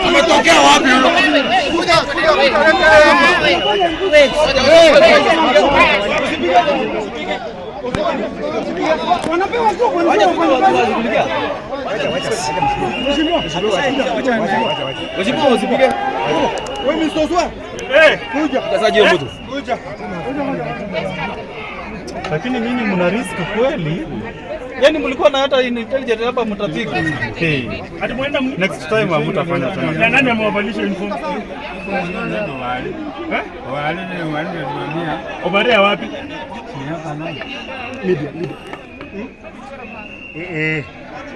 Ametokea wapi huyo? Lakini nyinyi mna risk kweli. Yaani mlikuwa na hata intelligent hapa mtapika. Hadi muenda next time hamtafanya tena. Na nani amewavalisha uniform? Wale tuambia. Obarea wapi? Media.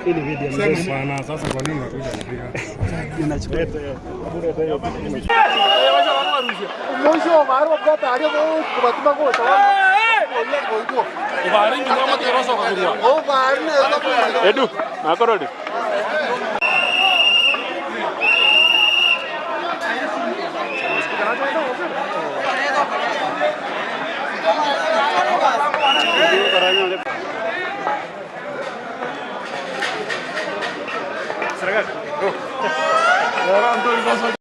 Ile media mzee sana. Sasa kwa nini unakuja kupiga? Ninachukua hiyo. Mwisho maro kwa taarifa kwa kubatuma kwa sababu Obaringi kama kiroso kwa kulia. Obaringi ndio. Edu, nakorodi. Seragam.